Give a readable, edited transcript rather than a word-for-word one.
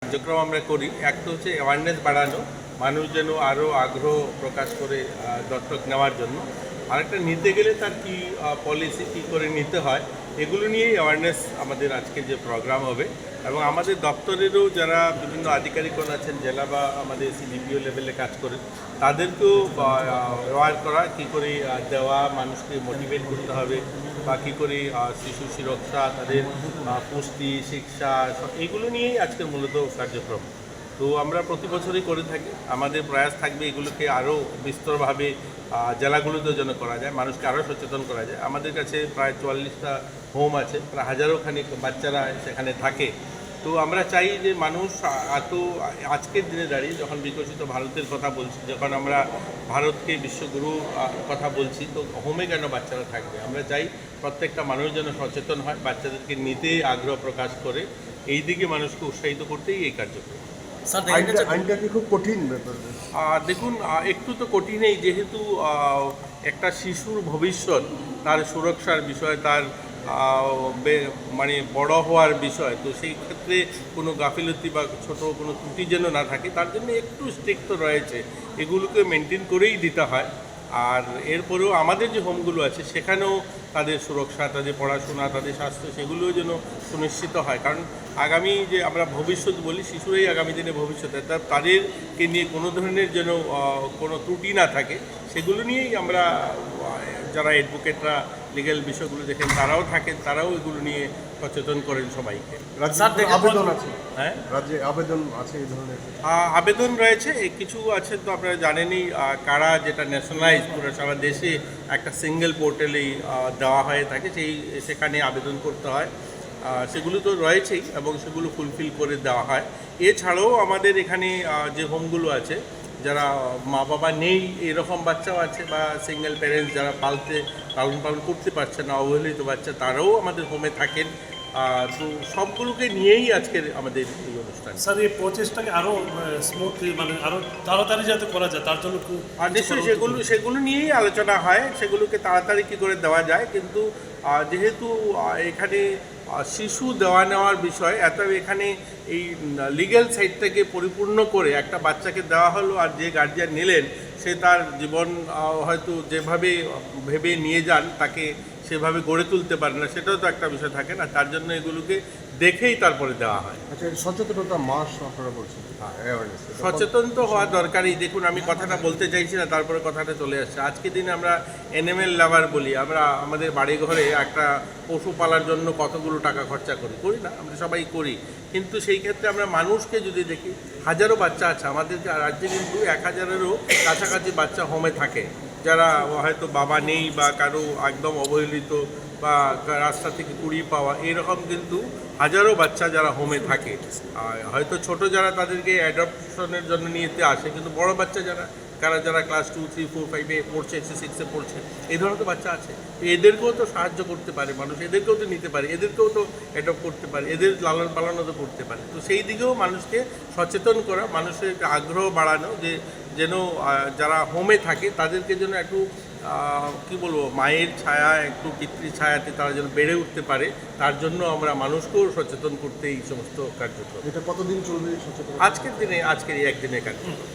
কার্যক্রম আমরা করি। একটা হচ্ছে অ্যাওয়ারনেস বাড়ানো, মানুষ যেন আরও আগ্রহ প্রকাশ করে দত্তক নেওয়ার জন্য। আরেকটা নিতে গেলে তার কী পলিসি কী করে নিতে হয়, এগুলো নিয়েই অ্যাওয়ারনেস আমাদের আজকে যে প্রোগ্রাম হবে। এবং আমাদের দপ্তরেরও যারা বিভিন্ন আধিকারিকগণ আছেন, জেলা বা আমাদের সিডিপিও লেভেলে কাজ করেন, তাদেরকেও অ্যাওয়ার করা, কী করে দেওয়া, মানুষকে মোটিভেট করতে হবে, বা কী করে শিশু সুরক্ষা, তাদের পুষ্টি, শিক্ষা, এগুলো নিয়েই আজকের মূলত কার্যক্রম। তো আমরা প্রতি বছরই করে থাকি। আমাদের প্রয়াস থাকবে এগুলোকে আরও বিস্তরভাবে জেলাগুলোতেও যেন করা যায়, মানুষকে আরও সচেতন করা যায়। আমাদের কাছে প্রায় 44টা হোম আছে, প্রায় হাজারোখানিক বাচ্চারা সেখানে থাকে। তো আমরা চাই যে মানুষ এত আজকের দিনে দাঁড়িয়ে যখন বিকশিত ভারতের কথা বলছি, যখন আমরা ভারতকে বিশ্বগুরু কথা বলছি, তো হোমে কেন বাচ্চারা থাকবে? আমরা চাই প্রত্যেকটা মানুষ যেন সচেতন হয়, বাচ্চাদেরকে নিতে আগ্রহ প্রকাশ করে, এই দিকে মানুষকে উৎসাহিত করতেই এই কার্যক্রম। আইনটা কি খুব কঠিন ব্যাপার? দেখুন, একটু তো কঠিনই, যেহেতু একটা শিশুর ভবিষ্যৎ, তার সুরক্ষার বিষয়, তার মানে বড় হওয়ার বিষয়, তো সেই ক্ষেত্রে কোনো গাফিলতি বা ছোট কোনো ত্রুটি যেন না থাকে, তার জন্য একটু স্ট্রিক্ট তো রয়েছে, এগুলোকে মেনটেন করেই দিতে হয়। আর এরপরেও আমাদের যে হোমগুলো আছে সেখানেও তাদের সুরক্ষা, তাদের পড়াশোনা, তাদের স্বাস্থ্য, সেগুলোও যেন সুনিশ্চিত হয়। কারণ আগামী যে আমরা ভবিষ্যৎ বলি, শিশুরাই আগামী দিনে ভবিষ্যৎ, তাদেরকে নিয়ে কোনো ধরনের যেন কোনো ত্রুটি না থাকে, সেগুলো নিয়েই আমরা যারা অ্যাডভোকেটরা লিগ্যাল বিষয়গুলো দেখেন তারাও থাকেন, তারাও এগুলো নিয়ে সচেতন করেন সবাইকে। আবেদন আছে? হ্যাঁ, রাজ্যে আবেদন আছে এই ধরনের? আবেদন রয়েছে, কিছু আছে তো আপনারা জানেনই, কারা যেটা ন্যাশনালাইজ পুরো সারা দেশে একটা সিঙ্গেল পোর্টালেই দেওয়া হয়ে থাকে, সেখানে আবেদন করতে হয়। সেগুলো তো রয়েছেই এবং সেগুলো ফুলফিল করে দেওয়া হয়। এছাড়াও আমাদের এখানে যে হোমগুলো আছে, যারা মা বাবা নেই এরকম বাচ্চাও আছে, বা সিঙ্গেল প্যারেন্টস যারা লালন পালন করতে পারছে না, অবহেলিত বাচ্চা, তারাও আমাদের হোমে থাকেন। তো সবগুলোকে নিয়েই আজকের আমাদের এই অনুষ্ঠান। স্যার, এই প্রচেষ্টাকে আরও স্মুথলি, মানে আরও তাড়াতাড়ি যাতে করা যায়, তার জন্য আর নিশ্চয়ই সেগুলো নিয়েই আলোচনা হয়, সেগুলোকে তাড়াতাড়ি কী করে দেওয়া যায়। কিন্তু যেহেতু এখানে শিশু দেওয়া নেওয়ার বিষয়, এখানে এই লিগ্যাল সাইডটাকে পরিপূর্ণ করে একটা বাচ্চাকে দেওয়া হলো, আর যে গার্জিয়ান নিলেন সে তার জীবন হয়তো যেভাবে ভেবে নিয়ে যান তাকে সেভাবে গড়ে তুলতে পারে না, সেটাও তো একটা বিষয় থাকে না। তার জন্য এগুলোকে দেখেই তারপরে দেওয়া হয়। আচ্ছা, সচেতনতা মাস আপনারা বলছেন, সচেতন তো হওয়া দরকারই। দেখুন, আমি কথাটা বলতে চাইছি না, তারপরে কথাটা চলে আসছে। আজকের দিনে আমরা অ্যানিমেল লাভার বলি, আমরা আমাদের বাড়ি ঘরে একটা পশু পালার জন্য কতগুলো টাকা খরচা করি না? আমরা সবাই করি। কিন্তু সেই ক্ষেত্রে আমরা মানুষকে যদি দেখি, হাজারো বাচ্চা আছে আমাদের রাজ্যে, কিন্তু 1000-এরও কাছাকাছি বাচ্চা হোমে থাকে, যারা হয়তো বাবা নেই বা কারো একদম অবহেলিত বা রাস্তা থেকে কুড়িয়ে পাওয়া, এরকম কিন্তু হাজারো বাচ্চা যারা হোমে থাকে। হয়তো ছোট যারা তাদেরকে অ্যাডপশনের জন্য নিতে আসে, কিন্তু বড় বাচ্চা যারা ক্লাস 2, 3, 4, 5-এ পড়ছে, 6-এ পড়ছে, এই ধরনের তো বাচ্চা আছে। তো এদেরকেও তো সাহায্য করতে পারে মানুষ, এদেরকেও তো নিতে পারে, এদেরকেও তো অ্যাডপ্ট করতে পারে, এদের লালন পালনও তো করতে পারে। তো সেই দিকেও মানুষকে সচেতন করা, মানুষের আগ্রহ বাড়ানো, যে যেন যারা হোমে থাকে তাদেরকে যেন একটু কি বলবো, মায়ের ছায়া, একটু পিতৃ ছায়াতে তারা যেন বেড়ে উঠতে পারে, তার জন্য আমরা মানুষকেও সচেতন করতে এই সমস্ত কার্যক্রম। এটা কতদিন চলবে সচেতন? আজকের এই একদিনের কার্যক্রম।